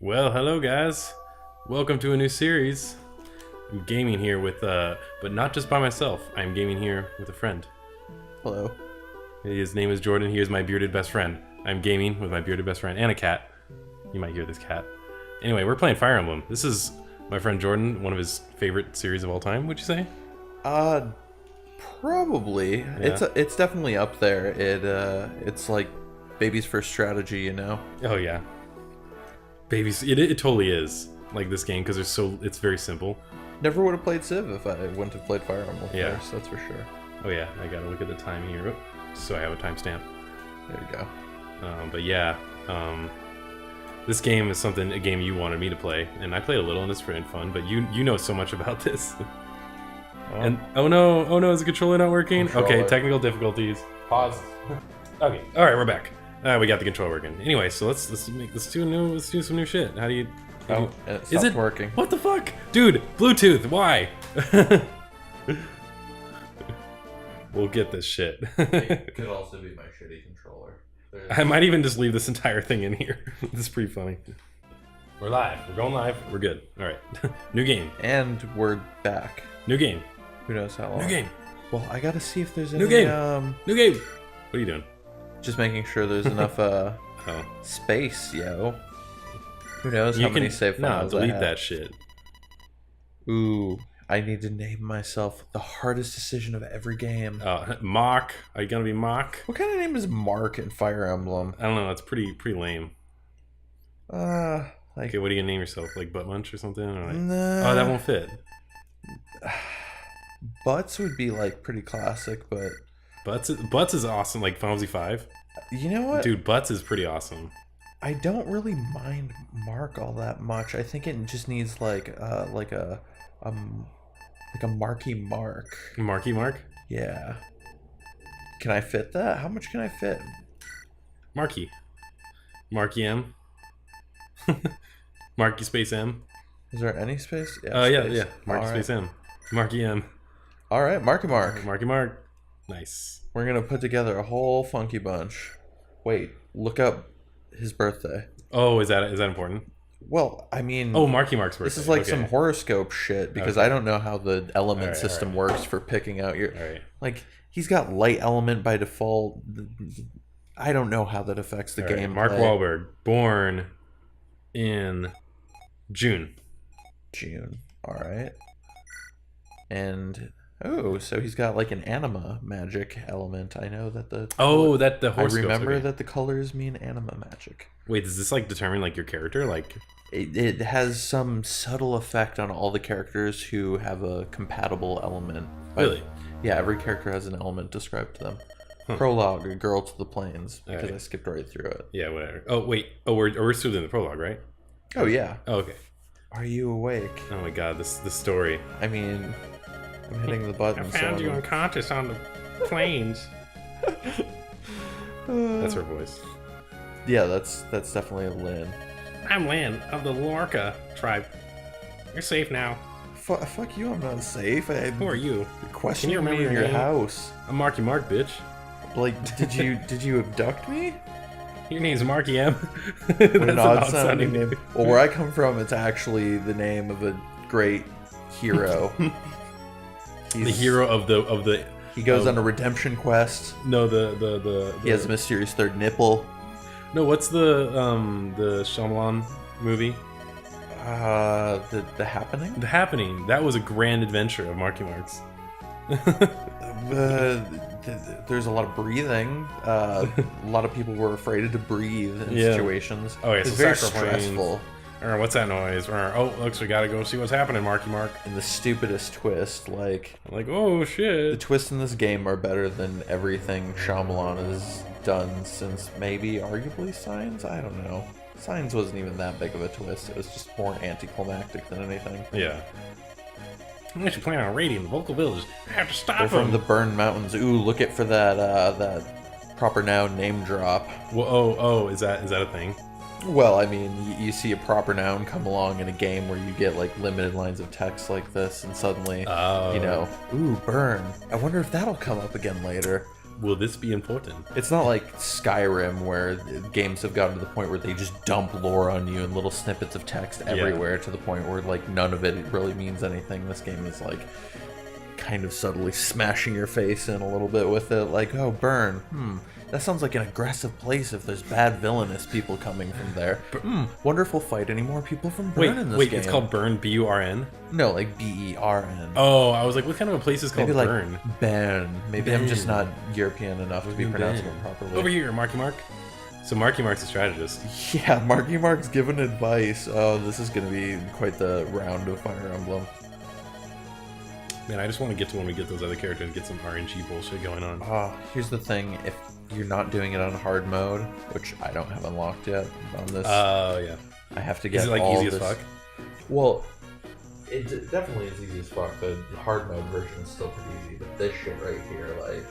Well, hello guys. Welcome to a new series. I'm gaming here with, but not just by myself. I'm gaming here with a friend. Hello. His name is Jordan. He is my bearded best friend. I'm gaming with my bearded best friend and a cat. You might hear this cat. Anyway, we're playing Fire Emblem. This is my friend Jordan, one of his favorite series of all time, would you say? Probably. Yeah. It's definitely up there. It's like baby's first strategy, you know. Oh yeah. Babies, it totally is like this game because it's very simple. Never would have played Civ if I wouldn't have played Fire Emblem Yeah. first, that's for sure. Oh yeah, I gotta look at the time here, so I have a timestamp. There you go. But yeah, this game is a game you wanted me to play, and I played a little, and it's pretty fun. But you know so much about this. And oh no, is the controller not working? Okay, technical difficulties. Pause. Okay, all right, we're back. We got the controller working. Anyway, so let's do some new shit. How do you? And it Is stopped it working? What the fuck, dude? Bluetooth? Why? We'll get this shit. It could also be my shitty controller. I might even just leave this entire thing in here. This is pretty funny. We're live. We're going live. We're good. All right. New game. And we're back. New game. Who knows how long? New game. Well, I gotta see if there's any. New game. New game. What are you doing? Just making sure there's enough Oh. space, yo. Who knows how many save files I delete have. that shit. Ooh, I need to name myself the hardest decision of every game. Mock. Are you gonna be Mock? What kind of name is Mark in Fire Emblem? I don't know. It's pretty lame. Like, Okay, what are you gonna name yourself? Like Butt Munch or something? Or like, nah. oh, that won't fit. Butts would be like pretty classic, but Butts is awesome. Like Final Fantasy 5. you know what? Dude, Butts is pretty awesome. I don't really mind Mark all that much. I think it just needs like a Marky Mark. Marky Mark? Yeah. Can I fit that? How much can I fit? Marky. Marky M. Marky space M. Is there any space? Yeah. Marky All space right. M. Marky M. All right, Marky Mark. Marky Mark. Nice. We're gonna put together a whole funky bunch. Wait, look up his birthday. Oh, is that important? Well, I mean, Oh, Marky Mark's birthday. this is like Okay. some horoscope shit because Okay. I don't know how the element Alright, system works for picking out your. All right. Like, he's got light element by default. I don't know how that affects the All right. game. Mark Wahlberg, born in June. June. All right. And oh, so he's got like an anima magic element. I know that the. Oh, that the I horoscopes. remember Okay. that the colors mean anima magic. Wait, does this like determine like your character? Like, It has some subtle effect on all the characters who have a compatible element. really? Yeah, every character has an element described to them. Huh. Prologue, A Girl to the Plains, because Alright. I skipped right through it. Yeah, whatever. Oh wait. Oh, we're still in the prologue, right? Oh yeah. Oh, okay. Are you awake? Oh my god, this story. I mean, I'm hitting the button. unconscious on the plains. That's her voice. Yeah, that's definitely Lynn. I'm Lynn of the Lorca tribe. You're safe now. Fuck you, I'm not safe. Who are you? You're questioning remember me in your your name? house. I'm Marky Mark, bitch. Like, did you abduct me? Your name's Marky M. What That's an an odd sounding name. Well, where I come from, it's actually the name of a great hero. The hero of the. He goes on a redemption quest. No, the He has a mysterious third nipple. No, what's the Shyamalan movie? The happening. The Happening. That was a grand adventure of Marky Mark's. There's a lot of breathing. A lot of people were afraid to breathe in Yeah. situations. Oh yeah, It's so very sacrifice. stressful. Or what's that noise? Or oh, looks we gotta go see what's happening, Marky Mark. And the stupidest twist, like I'm like, oh the shit. twists in this game are better than everything Shyamalan has done since maybe arguably Signs. I don't know. Signs wasn't even that big of a twist. It was just more anticlimactic than anything. Yeah. I should plan on raiding the local village. I have to stop They're from them. the Burned Mountains. Ooh, look it for that proper noun name drop. Well, is that a thing? Well, I mean, you see a proper noun come along in a game where you get like limited lines of text like this, and suddenly, Oh. you know, ooh, burn. I wonder if that'll come up again later. will this be important? It's not like Skyrim where games have gotten to the point where they just dump lore on you and little snippets of text everywhere to the point where like none of it really means anything. This game is like kind of subtly smashing your face in a little bit with it, like, oh, burn. That sounds like an aggressive place if there's bad villainous people coming from there. Wonderful fight. Any more people from Burn in this game? Wait, it's called Burn, B-U-R-N? No, like B-E-R-N. Oh, I was like, what kind of a place is called Maybe Burn? Like Bern. Maybe I'm just not European enough to be pronouncing it properly. Over here, Marky Mark. So Marky Mark's a strategist. Yeah, Marky Mark's giving advice. Oh, this is going to be quite the round of Fire Emblem. Man, I just want to get to when we get those other characters and get some RNG bullshit going on. Here's the thing. If you're not doing it on hard mode, which I don't have unlocked yet on this. Oh, yeah. I have to get Is it like all easy this... as fuck? Well, it definitely is easy as fuck. The hard mode version is still pretty easy, but this shit right here, like,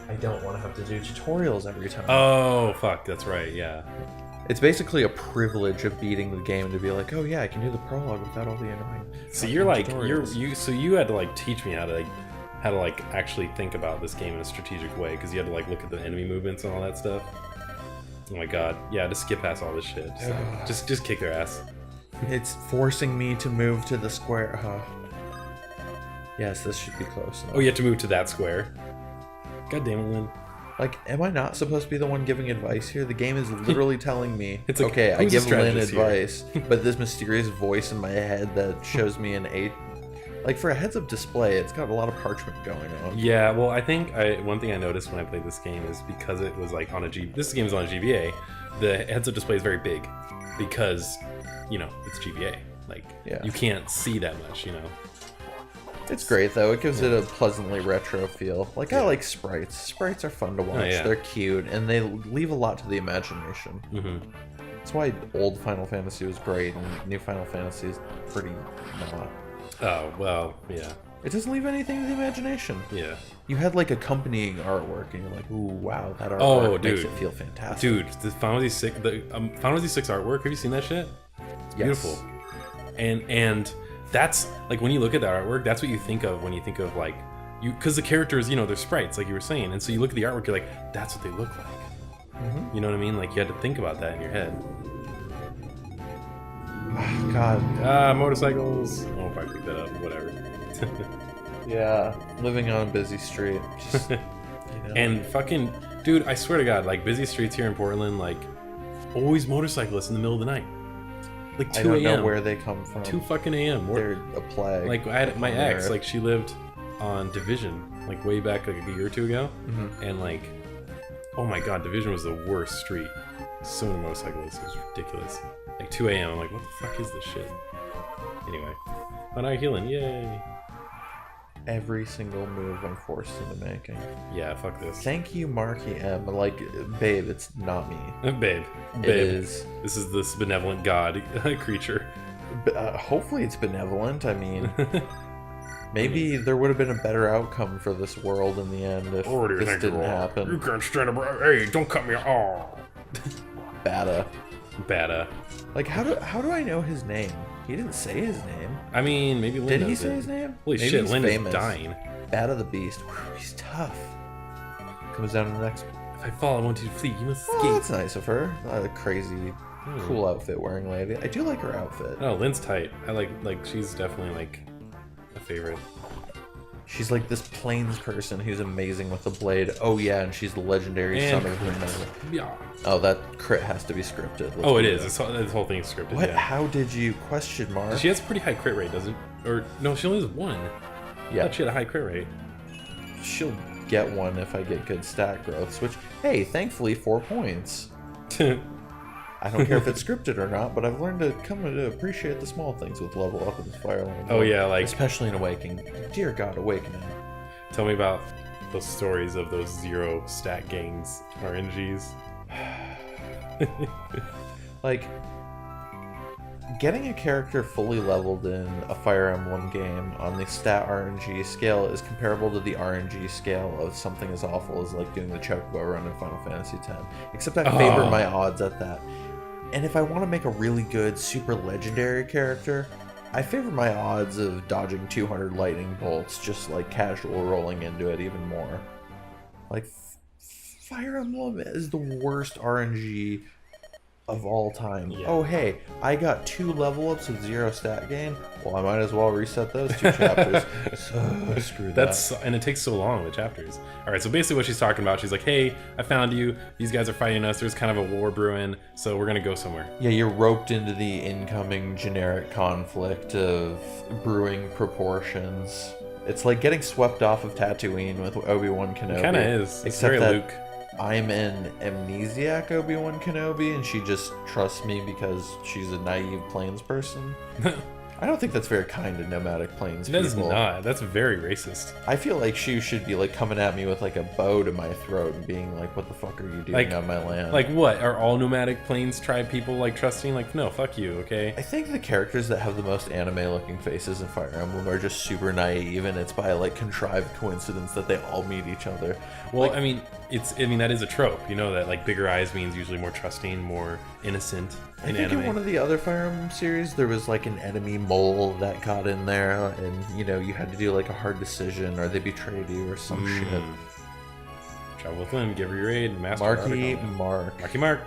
I don't want to have to do tutorials every time. Oh, fuck, that's right, yeah. It's basically a privilege of beating the game to be like, oh yeah, I can do the prologue without all the annoying. So you're like, tutorials. so you had to like teach me how to actually think about this game in a strategic way, because you had to like look at the enemy movements and all that stuff. Oh my god, yeah, just skip past all this shit. Just kick their ass. It's forcing me to move to the square. Yes, this should be close enough. Oh, you have to move to that square. God damn it, Lynn. Like, am I not supposed to be the one giving advice here? The game is literally telling me, it's like, okay, I give Lynn advice, here? but this mysterious voice in my head that shows me an 8. Like, for a heads-up display, it's got a lot of parchment going on. Yeah, well, I think one thing I noticed when I played this game is because it was like on a this game is on a GBA, the heads-up display is very big because, you know, it's GBA. Like, you can't see that much, you know. It's great, though. It gives it a pleasantly retro feel. Like, I like sprites. Sprites are fun to watch. Oh, yeah. They're cute, and they leave a lot to the imagination. That's why old Final Fantasy was great, and new Final Fantasy is pretty not. Oh, well, yeah. It doesn't leave anything to the imagination. Yeah. You had, like, accompanying artwork, and you're like, ooh, wow, that artwork makes it feel fantastic. Dude, the Final Fantasy VI, Final Fantasy VI artwork, have you seen that shit? It's beautiful. And that's, like, when you look at that artwork, that's what you think of when you think of, like, because the characters, you know, they're sprites, like you were saying, and so you look at the artwork, you're like, that's what they look like. You know what I mean? Like, you had to think about that in your head. God. Motorcycles. I won't probably pick that up, whatever. Yeah, living on a busy street. Just, you know. And fucking, dude, I swear to God, like, busy streets here in Portland, like, always motorcyclists in the middle of the night. Like 2 a.m. I don't know where they come from. 2 fucking a.m. They're a plague. Like, I had my ex, like, she lived on Division, like, way back, like, a year or two ago. And, like, oh my God, Division was the worst street. So many motorcyclists, it was ridiculous. Like, 2 a.m., I'm like, what the fuck is this shit? Anyway. Oh, now you're healing, yay! Every single move I'm forced into making. Yeah, fuck this. Thank you, Marky M. Like, babe, it's not me. Babe. It is. This is this benevolent god creature. Hopefully it's benevolent. I mean, maybe there would have been a better outcome for this world in the end if this didn't happen. You can't stand up. Hey, don't cut me off. Bada. Like, how do I know his name? He didn't say his name. I mean, maybe Lynn Did he say his name? Holy maybe shit, he's Lynn famous. is dying. Bada the Beast. Whew, he's tough. Comes down to the next. If I fall, I want you to flee. You must escape. Oh, that's nice of her. A crazy, cool outfit wearing lady. I do like her outfit. Oh, Lynn's tight. I like she's definitely like a favorite. She's like this plains person who's amazing with the blade. Oh yeah, and she's the legendary son of her. Yeah. Oh, that crit has to be scripted. Oh, it is. This whole thing is scripted. What? Yeah. How did you question mark? She has a pretty high crit rate, doesn't? Or no, she only has 1. Yeah. I thought she had a high crit rate. She'll get 1 if I get good stat growths. Which, hey, thankfully 4 points. I don't care if it's scripted or not, but I've learned to come to appreciate the small things with level up in Fire Emblem. Oh yeah, like especially in Awakening. Dear God, Awakening. Tell me about those stories of those 0 stat gangs RNGs. Like, getting a character fully leveled in a Fire Emblem game on the stat RNG scale is comparable to the RNG scale of something as awful as like doing the Chocobo run in Final Fantasy X. Except I favor my odds at that. And if I want to make a really good super legendary character, I favor my odds of dodging 200 lightning bolts, just like casual rolling into it even more. Like, Fire Emblem is the worst RNG of all time. Yeah. Oh, hey, I got 2 level ups with 0 stat gain. Well, I might as well reset those 2 chapters. So screw that. And it takes so long, the chapters. All right, so basically what she's talking about, she's like, hey, I found you. These guys are fighting us. There's kind of a war brewing, so we're going to go somewhere. Yeah, you're roped into the incoming generic conflict of brewing proportions. It's like getting swept off of Tatooine with Obi-Wan Kenobi. It kind of is. It's Except very that Luke. I'm an amnesiac Obi-Wan Kenobi, and she just trusts me because she's a naive Plains person. I don't think that's very kind to nomadic Plains people. That is not. That's very racist. I feel like she should be like coming at me with like a bow to my throat and being like, "What the fuck are you doing Like- on my land?" Like what? Are all nomadic Plains tribe people like trusting? Like, no, fuck you, okay? I think the characters that have the most anime-looking faces in Fire Emblem are just super naive, and it's by like contrived coincidence that they all meet each other. Well, Like, I mean, that is a trope. You know that like bigger eyes means usually more trusting, more innocent I in think anime. in one of the other Fire Emblem series, there was like an enemy mole that got in there, and you know you had to do like a hard decision, or they betrayed you, or some shit. Travel with Lynn, give her your aid, master Marky art of combat. Mark. Marky Mark.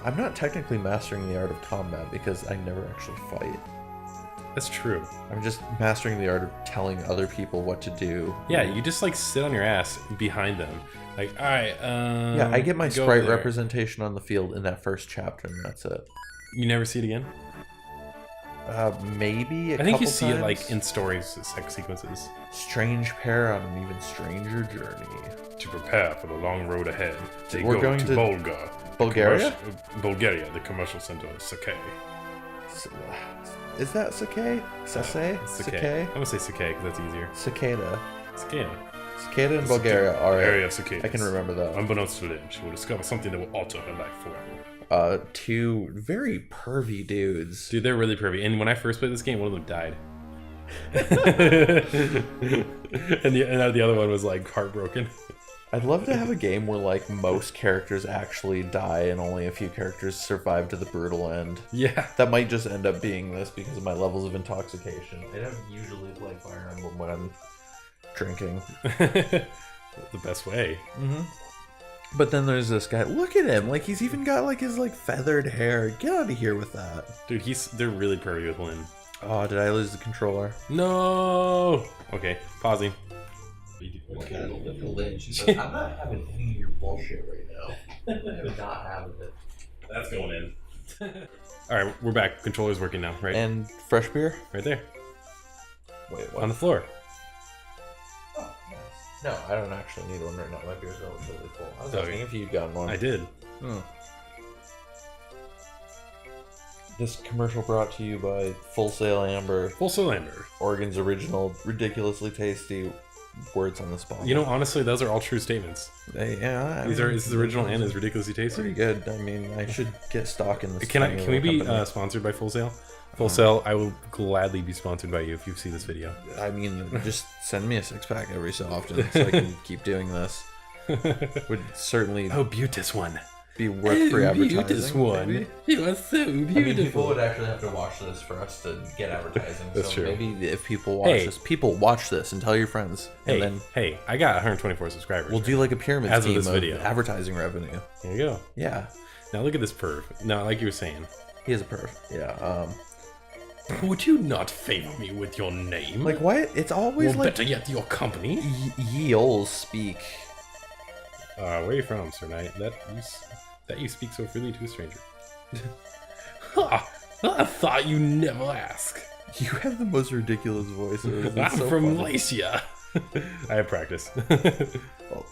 I'm not technically mastering the art of combat because I never actually fight. That's true. I'm just mastering the art of telling other people what to do. Yeah, you just like sit on your ass behind them. Like, all right. Yeah, I get my go sprite over there. representation on the field in that first chapter, and that's it. You never see it again. Maybe I think you couple see it times. like in stories, sequences. Strange pair on an even stranger journey. To prepare for the long road ahead, they We're go going to to Bulgar, Bulgaria? Bulgaria, the commercial center of Sakai. Is that Sakai? Sase? Sakai? I'm gonna say Sakai because that's easier. Cicada. Cicada. Cicada in Bulgaria. All right. Area of cicadas. I can remember that. Unbeknownst to Lynn, she will discover something that will alter her life forever. 2 very pervy dudes. Dude, they're really pervy. And when I first played this game, one of them died. and the other one was like heartbroken. I'd love to have a game where like most characters actually die and only a few characters survive to the brutal end. Yeah. That might just end up being this because of my levels of intoxication. I don't usually play Fire Emblem when I'm drinking. The best way. Mm-hmm. But then there's this guy. Look at him. Like he's even got like his like feathered hair. Get out of here with that. Dude, they're really pervy with Lynn. Oh, did I lose the controller? No. Okay, pausing. Look at Lynn. She says, I'm not having any of your bullshit right now. I'm not having it. That's going in. All right, we're back. Controller's working now, right? And fresh beer? Right there, Wait, what? on the floor. Oh, nice. No, I don't actually need one right now. My beer's relatively full. I was Oh, asking if you'd gotten one. I did. This commercial brought to you by Full Sail Amber, Full Cylinder. Oregon's original, ridiculously tasty words on the spot. You know, honestly, those are all true statements. Yeah, This is original and is ridiculously tasty. pretty good. I mean, I should get stock in this. Can tiny we be little company. sponsored by Full Sail? Full Sail, I will gladly be sponsored by you if you see this video. I mean, just send me a 6-pack every so often so I can keep doing this. Would certainly Oh, beauteous one. be worth free advertising. Beauteous one. maybe. You are so beautiful. I mean, people would actually have to watch this for us to get advertising. That's so true. Maybe if people watch this and tell your friends, and then Hey, I got 124 subscribers. we'll do like a pyramid As of scheme this of video. advertising revenue. There you go. Yeah, Now look at this perv. Now, like you were saying, he is a perf. Yeah. would you not favor me with your name? Like why? It's always or like better yet, your company? ye olds speak. Where are you from, Sir Knight? That you speak so freely to a stranger. I thought you never ask. You have the most ridiculous voices. It's I'm so from funny. Lycia. I have practice. Oh,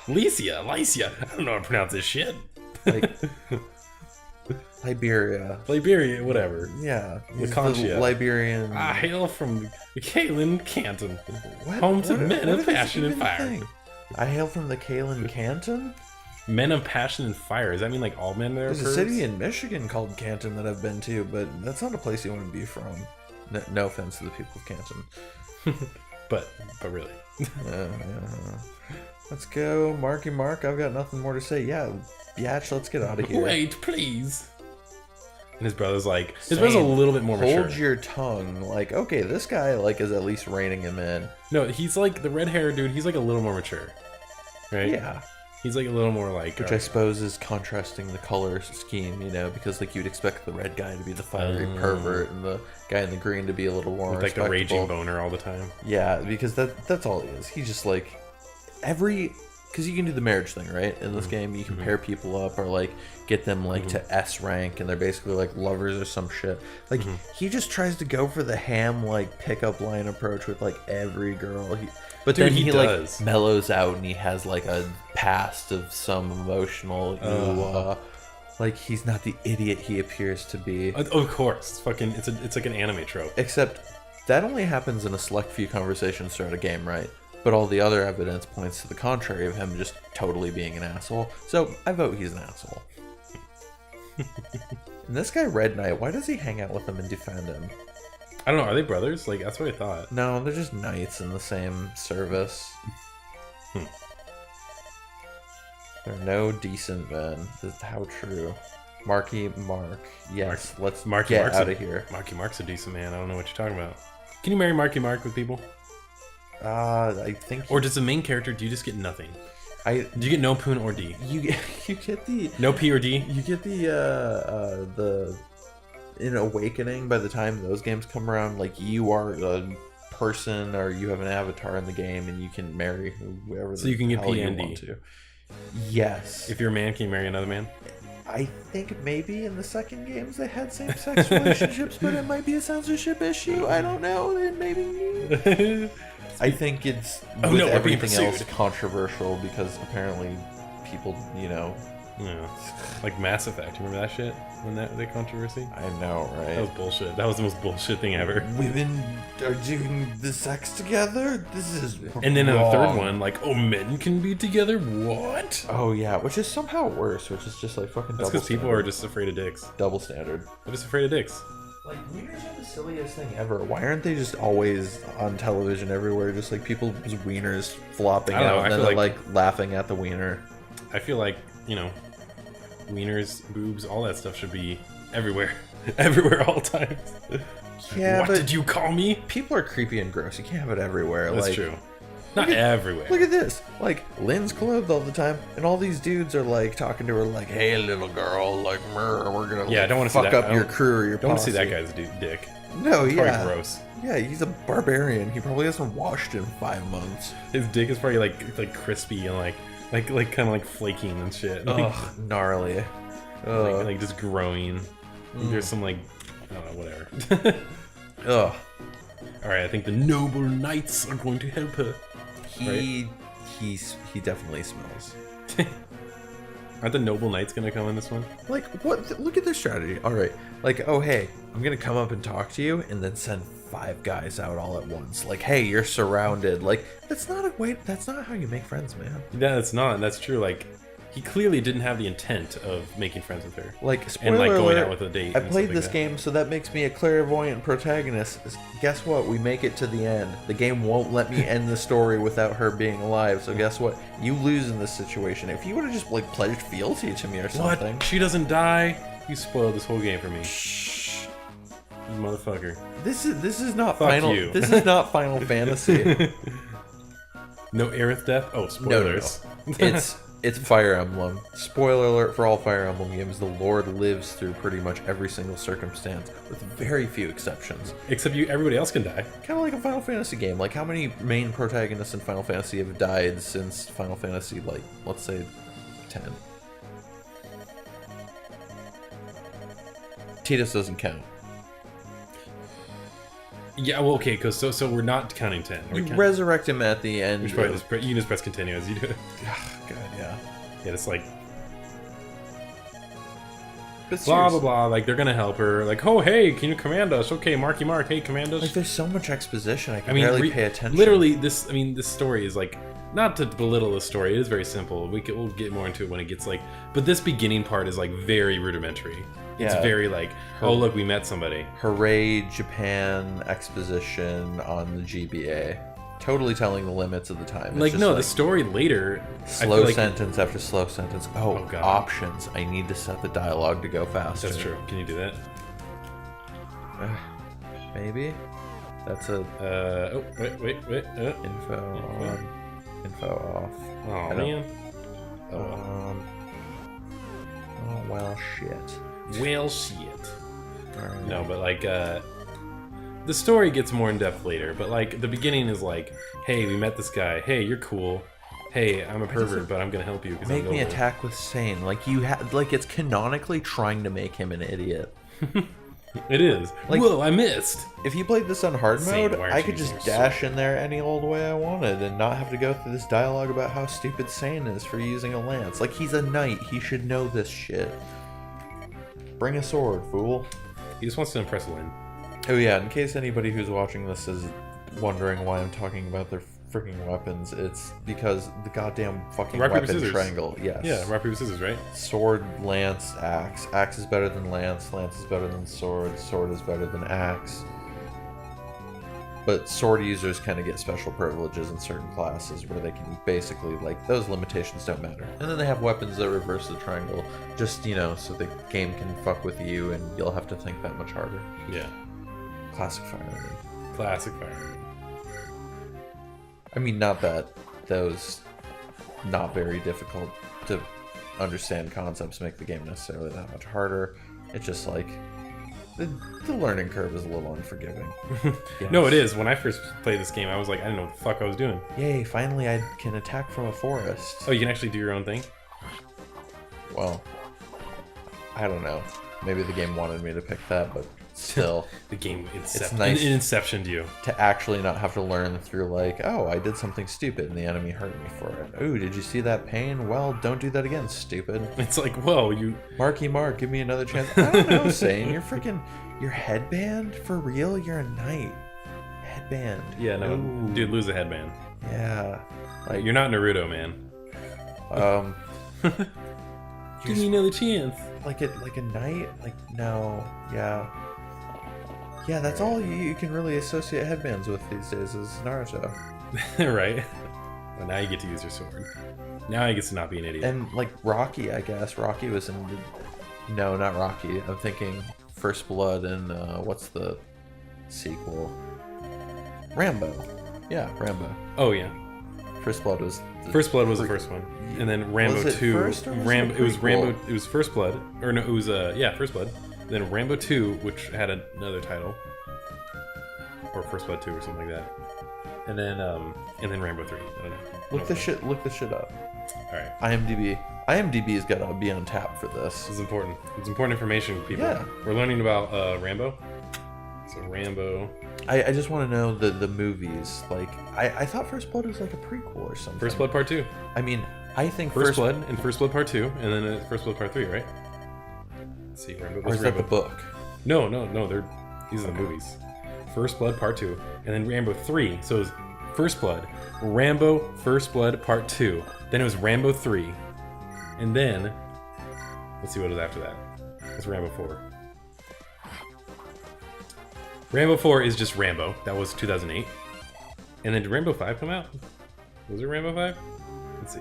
Lycia. I don't know how to pronounce this shit. like Liberia. Liberia, whatever. Yeah, he's Lacontia. the Liberian. I hail from the Kalen Canton, What? home to What- men what of is this passion and even a fire. thing? I hail from the Kalen Canton. Men of passion and fire. Does that mean like all men there? There's a city in Michigan called Canton that I've been to, but that's not a place you want to be from. No offense to the people of Canton. but really. Yeah. Let's go, Marky Mark. I've got nothing more to say. Yeah, biatch, let's get out of here. Wait, please. And his brother's a little bit more mature. Hold your tongue. Like, okay, this guy like is at least reining him in. No, he's like the red hair dude. He's like a little more mature. right? Yeah. He's like a little more like, Which I suppose is contrasting the color scheme, you know, because like you'd expect the red guy to be the fiery pervert and the guy in the green to be a little more with like the respectable. raging boner all the time. Yeah, because that's all he is. He's just like because you can do the marriage thing, right? In this game, you can pair people up or like get them like to S rank, and they're basically like lovers or some shit. Like he just tries to go for the ham like pickup line approach with like every girl. But Dude, then he does. like mellows out and he has like a past of some emotional like he's not the idiot he appears to be. Of course, it's like an anime trope. Except that only happens in a select few conversations throughout a game, right? But all the other evidence points to the contrary of him just totally being an asshole. So I vote he's an asshole. And this guy Red Knight, why does he hang out with him and defend him? I don't know. Are they brothers? Like, that's what I thought. No, they're just knights in the same service. There are no decent men. How true. Marky Mark. Yes, let's get out of here. Marky Mark's a decent man. I don't know what you're talking about. Can you marry Marky Mark with people? I think. Or does the main character, do you just get nothing? Do you get no Poon or D? You get the no P or D? You get the in Awakening, by the time those games come around, like you are a person or you have an avatar in the game and you can marry whoever so you can get P and D. Want to. Yes. If you're a man, can you marry another man? I think maybe in the second games they had same-sex relationships, but it might be a censorship issue. I don't know. Maybe. I think it's with everything else controversial because apparently people, you know. Yeah. Like Mass Effect. You remember that shit? When that controversy? I know, right? That was bullshit. That was the most bullshit thing ever. Women are doing the sex together? This is And then in the third one, like, oh, men can be together? What? Oh, yeah. Which is somehow worse, which is just like fucking That's because people are just afraid of dicks. Double standard. They're just afraid of dicks. Like, wieners are the silliest thing ever. Why aren't they just always on television everywhere? Just like people's wieners flopping out and then they're like laughing at the wiener. I feel like, you know, wieners, boobs, all that stuff should be everywhere. Everywhere, all times. Yeah, what did you call me? People are creepy and gross. You can't have it everywhere. That's true. Not everywhere. Look at this. Like, Lynn's clothed all the time, and all these dudes are like talking to her like, "Hey, little girl, like, we're gonna I don't want to fuck up your crew or your Don't want to posse." see that guy's dick. No, it's yeah, gross. Yeah, he's a barbarian. He probably hasn't washed in 5 months. His dick is probably like crispy and like kind of like flaking and shit. Ugh, gnarly. Like just growing. There's some like, I don't know, whatever. Ugh. Alright, I think the noble knights are going to help her. He definitely smells. Aren't the noble knights gonna come in this one? Like, what? Look at their strategy. Alright, like, oh hey, I'm gonna come up and talk to you and then send 5 guys out all at once. Like, hey, you're surrounded. Like, that's not how you make friends, man. Yeah, it's not, and that's true. Like, he clearly didn't have the intent of making friends with her. Like, and like going alert, out with a date. I played this game, so that makes me a clairvoyant protagonist. Guess what? We make it to the end. The game won't let me end the story without her being alive. So guess what? You lose in this situation. If you would have just like pledged fealty to me or something. What? She doesn't die? You spoiled this whole game for me. Shh. You motherfucker. This is not Fuck final. you. This is not Final Fantasy. No Aerith death? Oh, spoilers. No. It's Fire Emblem. Spoiler alert for all Fire Emblem games, the Lord lives through pretty much every single circumstance, with very few exceptions. Except everybody else can die. Kind of like a Final Fantasy game. Like, how many main protagonists in Final Fantasy have died since Final Fantasy, like, let's say, 10? Tidus doesn't count. Yeah, well, okay, because so we're not counting 10. You resurrect him at the end. You can just press continue as you do it. God, yeah. Yeah, it's like... But blah, blah, blah. Like, they're going to help her. Like, oh, hey, can you command us? Okay, Marky Mark, hey, command us. Like, there's so much exposition, I can barely pay attention. Literally, this story is like... Not to belittle the story, it is very simple. We'll get more into it when it gets like... But this beginning part is like very rudimentary. It's very like, oh look, we met somebody. Hooray, Japan exposition on the GBA. Totally telling the limits of the time. Like, no, the story later... Slow sentence after slow sentence. Oh, God. Options. I need to set the dialogue to go faster. That's true. Can you do that? Maybe? That's a... oh, wait. Info on... info off. Oh man. Oh well, shit. Well, shit. Alright. No, but like, the story gets more in depth later. But like, the beginning is like, hey, we met this guy. Hey, you're cool. Hey, I'm a pervert, but I'm gonna help you. Make me attack with sane. Like like it's canonically trying to make him an idiot. It is. Like, whoa, I missed. If you played this on hard Sane, mode, I could just dash in there any old way I wanted and not have to go through this dialogue about how stupid Sane is for using a lance. Like, he's a knight. He should know this shit. Bring a sword, fool. He just wants to impress Lynn. Oh yeah, in case anybody who's watching this is wondering why I'm talking about their freaking weapons, it's because the goddamn fucking rock, paper, weapon scissors. triangle. Yes. Yeah, rock, paper, scissors, right? Sword, lance, axe. Axe is better than lance. Lance is better than sword. Sword is better than axe. But sword users kind of get special privileges in certain classes where they can basically, like, those limitations don't matter. And then they have weapons that reverse the triangle, just, you know, so the game can fuck with you and you'll have to think that much harder. Yeah. Classic Fire Emblem. Classic Fire Emblem. I mean, not that those not very difficult to understand concepts make the game necessarily that much harder. It's just like the learning curve is a little unforgiving. Yes. No, it is. When I first played this game, I was like, I didn't know what the fuck I was doing. Yay, finally I can attack from a forest. Oh, you can actually do your own thing? Well, I don't know. Maybe the game wanted me to pick that, but still. The game It's nice it inceptioned you. to actually not have to learn through, like, oh, I did something stupid and the enemy hurt me for it. Oh, did you see that pain? Well, don't do that again, stupid. It's like, whoa, you... Marky Mark, give me another chance. I don't know, Sane. You're freaking... Your headband? For real? You're a knight. Headband. Yeah, no, Ooh. dude, lose a headband. Yeah. Like, You're not Naruto, man. Give me another chance. like a knight? Like, no. Yeah. Yeah, that's all you can really associate headbands with these days is Naruto. Right? Well, now you get to use your sword. Now he gets to not be an idiot. And, like, Rocky, I guess. Rocky was in... No, not Rocky. I'm thinking First Blood and, what's the sequel? Rambo. Yeah, Rambo. Oh, yeah. First Blood was... First Blood was the first one. And then Rambo Was it 2. first or was Rambo, it it was prequel? Rambo. It was First Blood. Or no, it was, yeah, First Blood. Then Rambo 2, which had another title. Or First Blood 2 or something like that. And then Rambo 3. I don't know. Look this shit up. Alright. IMDb's gotta be on tap for this. This is important. It's important information, people. Yeah. We're learning about Rambo. So Rambo. I just want to know the movies. Like, I thought First Blood was like a prequel or something. First Blood Part 2. I mean, I think First Blood and First Blood Part 2, and then First Blood Part 3, right? Let's see, Rambo. Or is that the book? No, these are the movies. First Blood Part 2, and then Rambo 3. So it was First Blood, Rambo, First Blood Part 2. Then it was Rambo 3. And then, let's see what was after that. It's Rambo 4. Rambo 4 is just Rambo. That was 2008. And then did Rambo 5 come out? Was it Rambo 5? Let's see.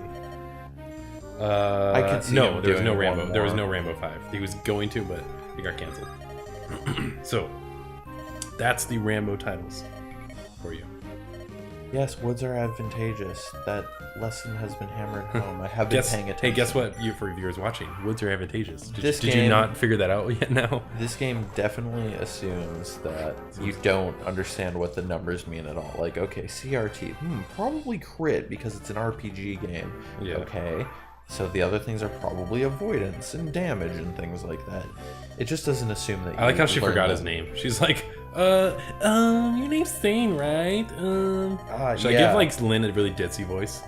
I could see no, him there was no doing Rambo. one There was more. no Rambo 5. He was going to, but he got canceled. So, that's the Rambo titles for you. Yes, woods are advantageous. That lesson has been hammered home. I have been paying attention. Hey, guess what? You for viewers watching, woods are advantageous. Did you game- not figure that out yet? Now. This game definitely assumes that you don't understand what the numbers mean at all. Like, okay, CRT, probably crit because it's an RPG game. Yeah. Okay, so the other things are probably avoidance and damage and things like that. It just doesn't assume that. I like you how she learn forgot that. his name. She's like, your name's Thane, right? Should I yeah. give like Lynn a really ditzy voice?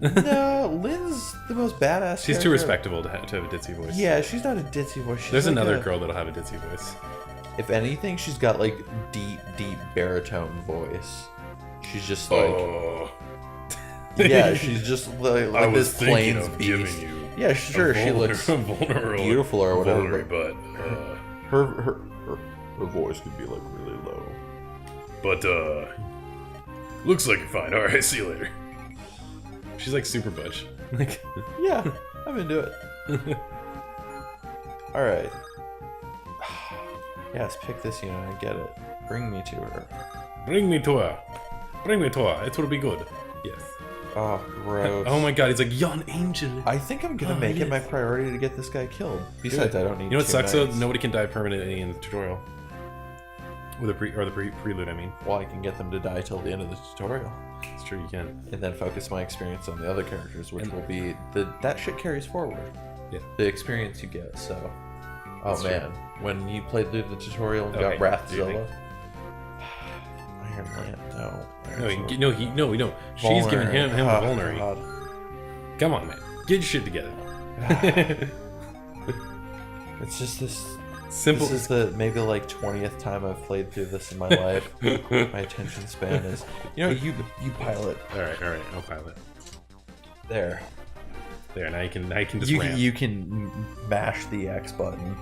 No, Lynn's the most badass. She's too character. respectable to have a ditzy voice. Yeah, she's not a ditzy voice. She's There's like another girl that'll have a ditzy voice. If anything, she's got like deep baritone voice. She's just like, yeah, she's just like this plains beast. Yeah, sure, she looks beautiful or whatever, but her voice could be like really low. But looks like you're fine. All right, see you later. She's like super butch. Like, yeah, I'm into it. All right. Yes, pick this unit. I get it. Bring me to her. bring me to her. Bring me to her. It will be good. Yes. Oh, gross. Oh my god, he's like, yon angel. I think I'm gonna make it my priority to get this guy killed. Besides, I don't need. You know what sucks knights. though? Nobody can die permanently in the tutorial. With the prelude, I mean. Well, I can get them to die till the end of the tutorial. It's true, you can. And then focus my experience on the other characters, which will be that shit carries forward. Yeah. The experience you get. So, oh That's man, true. when you played through the tutorial and Okay, got do you Wrathzilla. Iron Land, no. No. She's giving him a vulnerary. God. Come on, man. Get your shit together. It's just this. Simple. This is the maybe like 20th time I've played through this in my life. My attention span is. You know, you pilot. All right. I'll pilot. There. Now you can just ramp. You can mash the X button,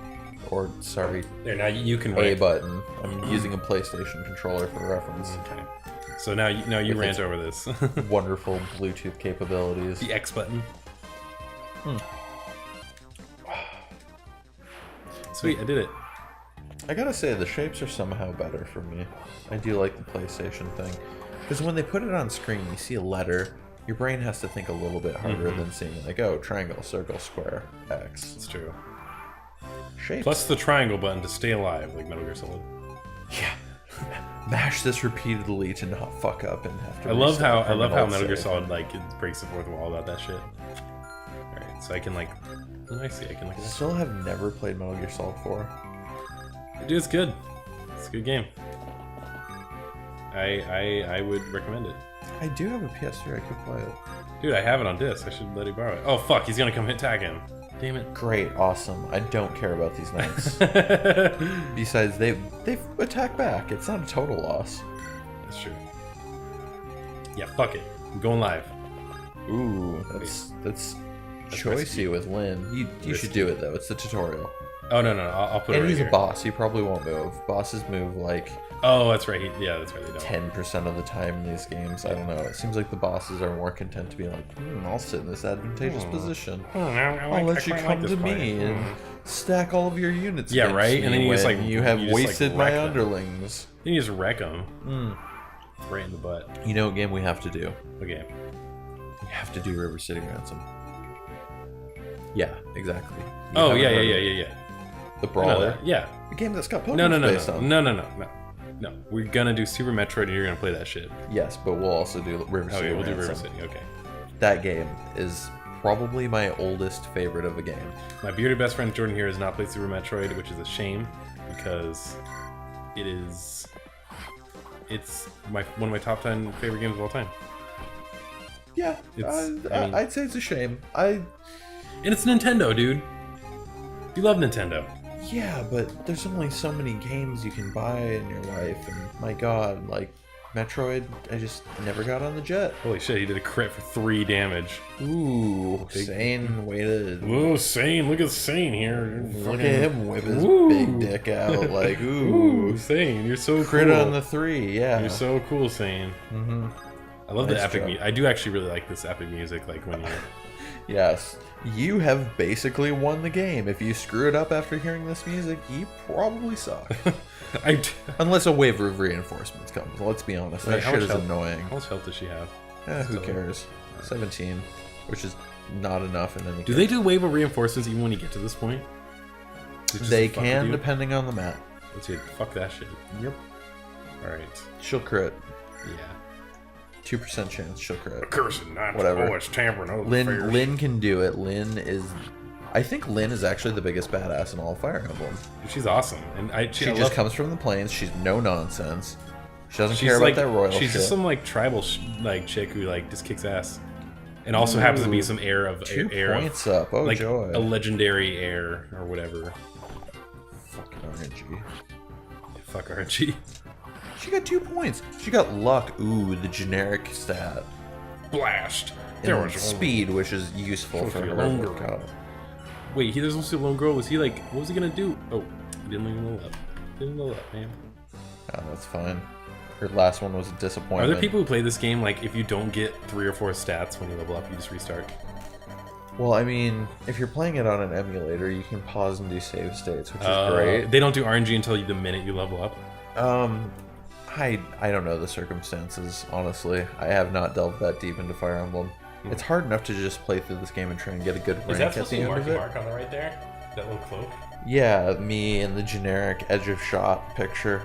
or sorry, There, now you can A ramp. button. I'm using a PlayStation controller for reference. Okay. So now you rant over this. Wonderful Bluetooth capabilities. The X button. Sweet, I did it. I gotta say, the shapes are somehow better for me. I do like the PlayStation thing. Because when they put it on screen, you see a letter, your brain has to think a little bit harder than seeing, like, oh, triangle, circle, square, X. It's true. Shapes. Plus the triangle button to stay alive, like Metal Gear Solid. Yeah. Mash this repeatedly to not fuck up and have to. I love how Alt Metal Gear save. Solid like it breaks the fourth wall about that shit. Alright, so I can like I see, I can look at that. Still have never played Metal Gear Solid 4. Dude, it's good. It's a good game. I would recommend it. I do have a PS3. I could play it. Dude, I have it on disc. I should let you borrow it. Oh fuck, he's gonna come tag him. Damn it. Great, awesome. I don't care about these knights. Besides, they've attacked back. It's not a total loss. That's true. Yeah, fuck it. I'm going live. Ooh, that's choicey with Lynn. You should do it though. It's the tutorial. Oh no, I'll put it And right he's here. a boss. He probably won't move. Bosses move like Oh, that's right. Yeah, that's right. They don't. 10% of the time in these games. I don't know. It seems like the bosses are more content to be like, I'll sit in this advantageous position. I'll let you come to me and stack all of your units. Yeah, against right? me And then you just, when like, you have you just, like, wasted my wreck them. underlings. Then you just wreck them. Right in the butt. You know what game we have to do? Okay. We have to do River City Ransom. Yeah, exactly. You Oh, haven't yeah. heard of it. The I know Brawler. that. Yeah. The game that's got Pokemon No. based on. No. We're gonna do Super Metroid and you're gonna play that shit. Yes, but we'll also do River City Okay, we'll do Ransom. River City. Okay. That game is probably my oldest favorite of a game. My bearded best friend Jordan here has not played Super Metroid, which is a shame because it's one of my top 10 favorite games of all time. Yeah, I'd say it's a shame. And it's Nintendo, dude. You love Nintendo. Yeah, but there's only so many games you can buy in your life, and my god, like Metroid, I just never got on the jet. Holy shit, he did a crit for 3 damage. Ooh, Sane waited. Whoa, Sane, look at Sane here. Look at him whip his Woo. big dick out, like Ooh, Sane, you're so crit cool. on the 3, yeah. You're so cool, Sane. Mm-hmm. I love Nice the epic job. music. I do actually really like this epic music, like when you... Yes, you have basically won the game. If you screw it up after hearing this music, you probably suck. Unless a wave of reinforcements comes. Let's be honest, that How shit much is health- annoying. How much health does she have? Who cares? 17, which is not enough in any Do they do wave of reinforcements even when you get to this point? They can, depending on the map. Let's see. Fuck that shit. Yep. Alright. She'll crit. Yeah. 2% chance she'll crit. Cursing, not Whatever. always tampering over affairs. Lynn can do it. I think Lynn is actually the biggest badass in all of Fire Emblem. She's awesome, and She I just love, comes from the plains. She's no nonsense. She doesn't she's care like about that royal she's shit. just some like tribal like chick who like just kicks ass, and also happens to be some heir of 2 heir points up. Oh, like joy. a legendary heir or whatever. Fucking RNG. Fuck RNG. She got 2 points. She got luck. Ooh, the generic stat. Blast. And speed, which is useful for her lone workout. girl. Wait, there's also a lone girl. Was he like? What was he gonna do? Oh, he didn't even level up. Didn't level up, man. Oh, that's fine. Her last one was a disappointment. Are there people who play this game like if you don't get 3 or 4 stats when you level up, you just restart? Well, I mean, if you're playing it on an emulator, you can pause and do save states, which is great. They don't do RNG until the minute you level up. I don't know the circumstances, honestly. I have not delved that deep into Fire Emblem. It's hard enough to just play through this game and try and get a good rank at the end of it. Mark on the right there? That little cloak? Yeah, me and the generic edge of shot picture.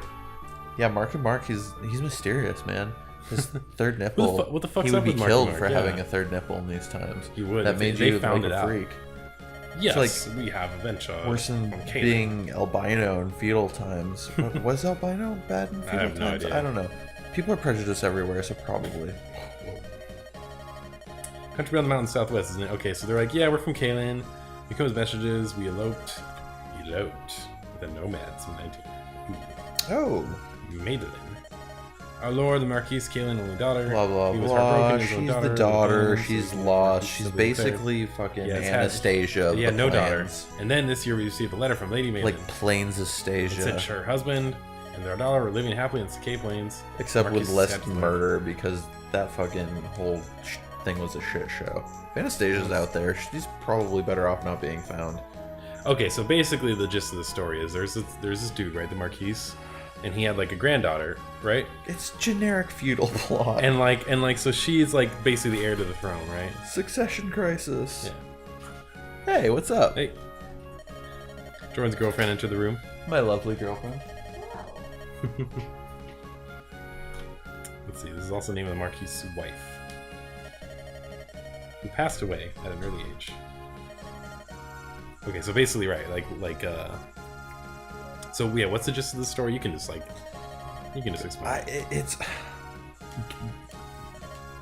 Yeah, Marky Mark, he's mysterious, man. His third nipple. What the fuck's he would up be with Marky killed Mark? for Yeah. having a third nipple in these times. He would. That made they you found like it a out. freak. Yes, It's we have Adventure. Worse than being albino in feudal times. Was albino bad in feudal have no times? idea. I don't know. People are prejudiced everywhere, so probably. Country beyond the mountains southwest, isn't it? Okay, so they're like, yeah, we're from Kaelin. We come as messages. We eloped with the nomads in 19. Oh. Madeline. Our lord, the Marquise Kaelin, only daughter. Blah blah He was blah. heartbroken, his own She's the daughter. She's lost. She's She's basically fucking Yeah, Anastasia. He had no daughter. Plains. And then this year we received a letter from Lady Madeline. Like Plains It said Astasia. her husband and their daughter were living happily in the K Plains. Except with Marquise less had to leave. murder because that fucking whole thing was a shit show. If Anastasia's out there, she's probably better off not being found. Okay, so basically the gist of the story is there's this dude, right, the Marquise, and he had like a granddaughter, right? It's generic feudal plot. And like so she's like basically the heir to the throne, right? Succession crisis. Yeah. Hey, what's up? Hey. Jordan's girlfriend entered the room. My lovely girlfriend. Let's see, this is also the name of the Marquise's wife, who passed away at an early age. Okay, so basically, right, so yeah, what's the gist of the story? You can just explain. It's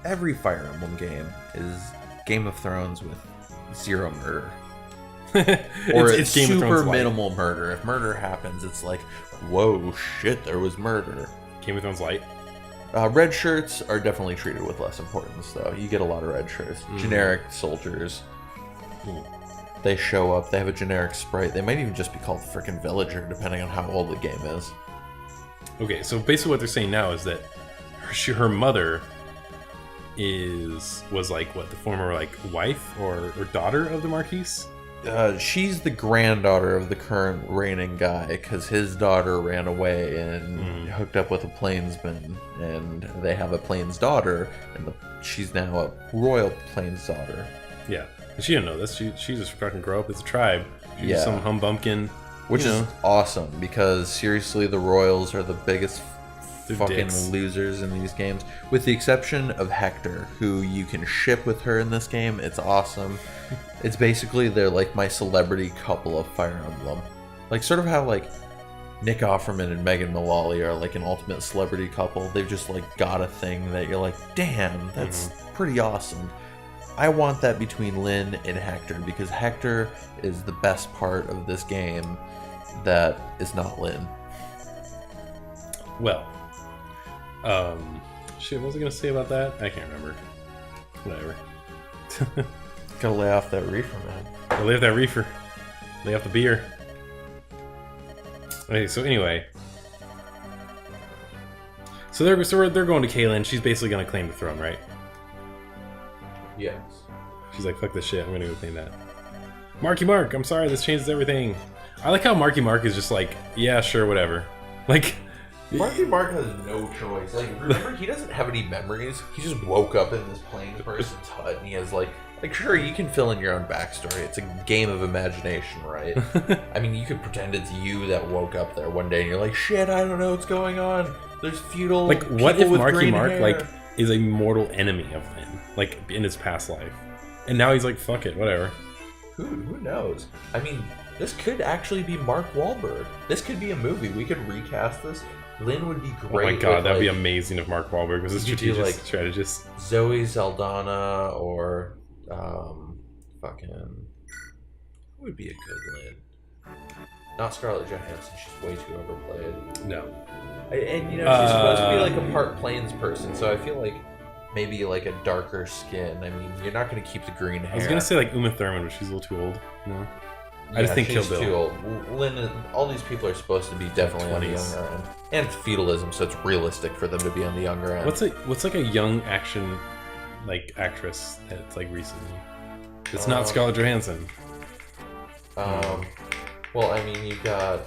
every Fire Emblem game is Game of Thrones with zero murder, or it's Game of super Thrones light. minimal murder. If murder happens, it's like, whoa, shit, there was murder. Game of Thrones light. Red shirts are definitely treated with less importance, though. You get a lot of red shirts. Generic soldiers. They show up. They have a generic sprite. They might even just be called frickin' villager, depending on how old the game is. Okay, so basically what they're saying now is that her mother was like what, the former like wife or daughter of the Marquise? She's the granddaughter of the current reigning guy, because his daughter ran away and hooked up with a plainsman, and they have a plains daughter, and she's now a royal plains daughter. Yeah, and she didn't know this. She just fucking grew up as a tribe. She's Yeah. some humbumpkin, Which is awesome, because seriously, the royals are the biggest They're fucking dicks. losers in these games, with the exception of Hector, who you can ship with her in this game. It's awesome. It's basically they're like my celebrity couple of Fire Emblem, like sort of how like Nick Offerman and Megan Mullally are like an ultimate celebrity couple. They've just like got a thing that you're like, damn, that's pretty awesome. I want that between Lynn and Hector, because Hector is the best part of this game that is not Lynn. Well, shit, what was I gonna say about that? I can't remember. Whatever. Gotta lay off that reefer, man. Lay off that reefer. Lay off the beer. Okay, so anyway. So they're going to Kaelin. She's basically gonna claim the throne, right? Yes. She's like, fuck this shit, I'm gonna go claim that. Marky Mark, I'm sorry, this changes everything. I like how Marky Mark is just like, yeah, sure, whatever. Like, Marky Mark has no choice. Like, remember, he doesn't have any memories. He just woke up in this plain person's hut, and he has like, sure, you can fill in your own backstory. It's a game of imagination, right? I mean, you could pretend it's you that woke up there one day, and you're like, shit, I don't know what's going on. There's feudal. like what if people with Marky green Mark hair. like is a mortal enemy of Lynn, like in his past life, and now he's like, fuck it, whatever. Who knows? I mean, this could actually be Mark Wahlberg. This could be a movie. We could recast this. Lynn would be great. Oh my god, with, that'd be like, amazing if Mark Wahlberg was a you could do, strategist. Zoe Saldana or fucking who would be a good Lynn? Not Scarlett Johansson. She's way too overplayed. No. And you know, she's supposed to be like a part plains person, so I feel like maybe like a darker skin. I mean, you're not going to keep the green hair. I was gonna say like Uma Thurman, but she's a little too old. No. I just think Kill she's Bill. too old. Lynn, all these people are supposed to be definitely on the 20s. younger end, and it's feudalism, so it's realistic for them to be on the younger end. What's like a young action like actress that's like recently? It's not Scarlett Johansson. Well, I mean, you've got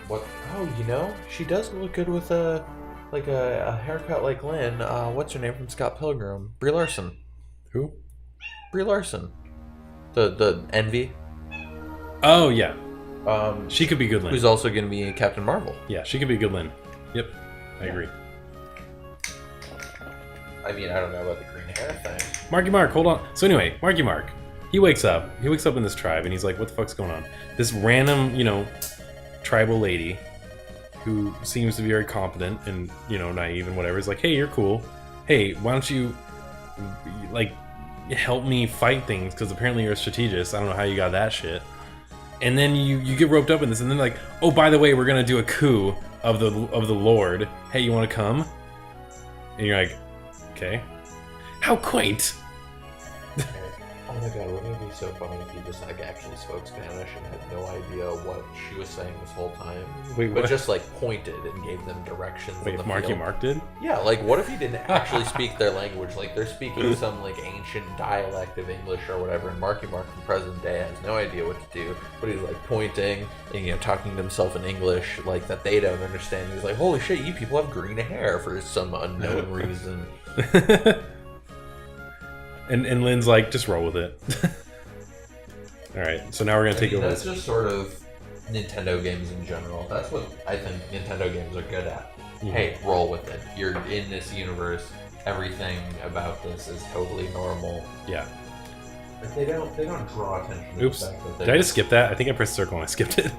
what? Oh, you know, she does look good with a like a haircut like Lynn. What's her name from Scott Pilgrim? Brie Larson. Who? Brie Larson. The Envy. Oh yeah. She could be good Lynn. Who's also going to be in Captain Marvel. Yeah, she could be good Lynn. Yep, I agree. I mean, I don't know about the green hair thing. Marky Mark, hold on. So anyway, Marky Mark, he wakes up. He wakes up in this tribe, and he's like, "What the fuck's going on?" This random, tribal lady, who seems to be very competent and naive and whatever, is like, "Hey, you're cool. Hey, why don't you help me fight things? Because apparently you're a strategist. I don't know how you got that shit." And then you get roped up in this, and then like, "Oh, by the way, we're gonna do a coup of the Lord. Hey, you want to come?" And you're like, "Okay." How quaint. Oh my god, wouldn't it be so funny if he just actually spoke Spanish and had no idea what she was saying this whole time? Wait, but what? just pointed and gave them directions. Wait, in the Marky field. Mark did? Yeah, what if he didn't actually speak their language? Like they're speaking some ancient dialect of English or whatever, and Marky Mark from present day has no idea what to do, but he's pointing and talking to himself in English that they don't understand. He's like, "Holy shit, you people have green hair for some unknown reason." And Lynn's like, "Just roll with it." Alright, so now we're gonna take over That's this. just sort of Nintendo games in general. That's what I think Nintendo games are good at. Hey, roll with it. You're in this universe. Everything about this is totally normal. Yeah. But they don't draw attention to Oops. the fact that Did I just skip that? I think I pressed circle and I skipped it.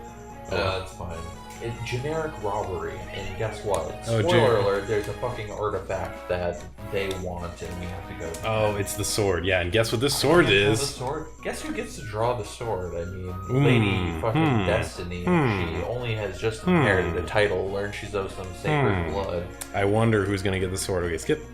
That's fine. It's generic robbery, and guess what? Oh, Spoiler alert, there's a fucking artifact that they want, and we have to go. Oh, it's the sword. Yeah, and guess what this sword The is? sword? Guess who gets to draw the sword? I mean, Lady fucking Destiny. She only has just inherited a title, learned she's of some sacred blood. I wonder who's gonna get the sword. Okay, skip.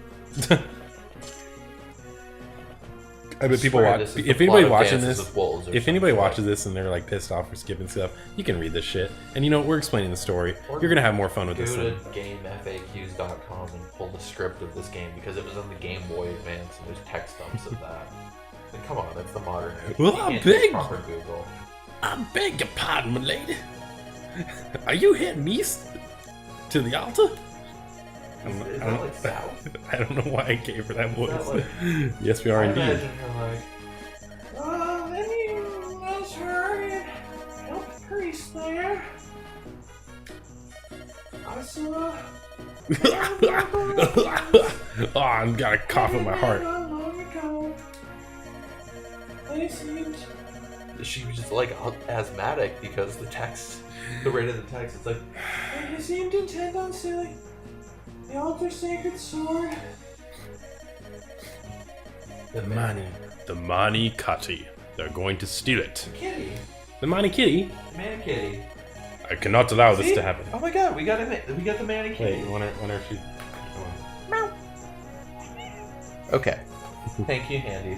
I bet people Swear watch. this is If the anybody plot of watching Dances this, with Wolves or if anybody something. watches this and they're pissed off for skipping stuff, you can read this shit. And we're explaining the story. Or You're gonna have more fun with Go this to thing. GameFAQs.com and pull the script of this game because it was on the Game Boy Advance and there's text dumps of that. And come on, that's the modern age. Well, You I'm can't do big. proper Google. I beg your pardon, my lady. Are you heading east to the altar? Is that South? I don't know why I gave her that voice. that Yes, we are I indeed. imagine her let me let's hurry and help the priest there. I saw Oh, I've got a cough in my heart. She was just asthmatic because the rate of the text, it's like, "You seemed intent on stealing the altar sacred sword." The Mani Kati. They're going to steal it. Kitty. The Mani Kitty? Man kitty. I cannot allow this See? to happen. Oh my god, we got the Manny kitty. Wait, wonder if she... Okay. Thank you, Handy.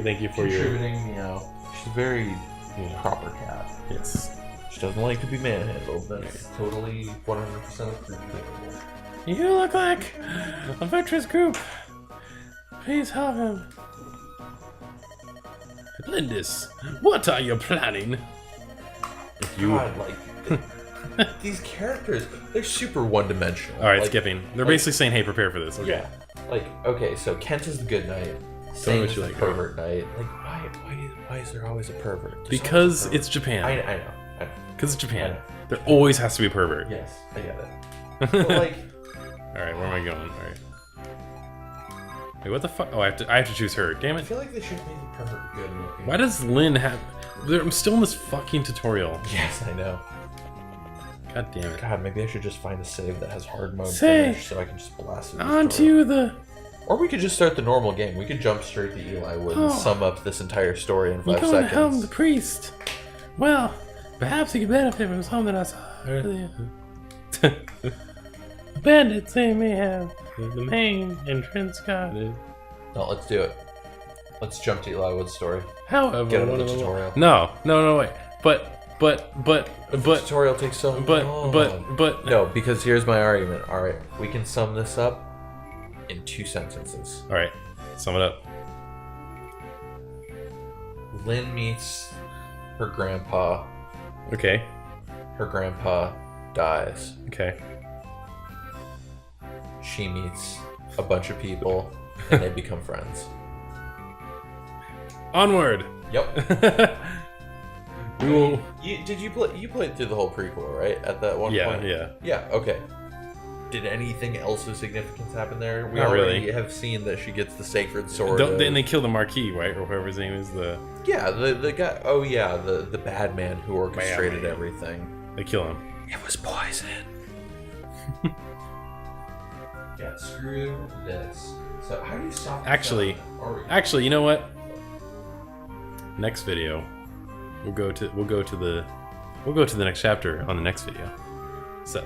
Thank you for your... contributing meow. She's a very proper cat. Yes. She doesn't like to be manhandled. That's totally 100% appreciable. You look like a veterans group. Please help him. Lindis, what are you planning? God, these characters, they're super one-dimensional. Alright, skipping. They're basically saying, hey, prepare for this. Okay. Yeah. Okay, so Kent is the good knight. Tell me what Sing you is the like, pervert knight. Why is there always a pervert? There's Because always a pervert. it's Japan. I know. Because it's Japan. I know. There always has to be a pervert. Yes, I get it. But like, Alright, where am I going? Alright. Wait, what the fuck? Oh, I have to choose her. Damn I it. feel like they should make the pervert good looking. Why does Lynn have... I'm still in this fucking tutorial. Yes, I know. God damn it. God, maybe I should just find a save that has hard mode Say, finish so I can just blast it. Onto the... Or we could just start the normal game. We could jump straight to Eli Wood and sum up this entire story in 5 You're going to help seconds. the priest. Well, perhaps he could benefit from something I saw earlier. Bandits, they may have the main entrance guarded. No, let's do it. Let's jump to Eli Wood's story. However, Get out of one the of the tutorial. No, wait. But The tutorial takes so long. but No, because here's my argument. All right, we can sum this up in 2 sentences. All right, sum it up. Lynn meets her grandpa. Okay. Her grandpa dies. Okay. she meets a bunch of people, and they become friends. Onward. Yep. We will. You played through the whole prequel, right? At that one point. Yeah. Okay. Did anything else of significance happen there? We Not already really. have seen that she gets the sacred sword. Then they kill the Marquis, right, or whoever his name is. Yeah, the guy. Oh yeah, the bad man who orchestrated everything. They kill him. It was poison. Yeah, screw this. So how do you stop? Actually, you know what? Next video, we'll go to the next chapter on the next video. So,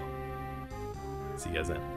see you guys then.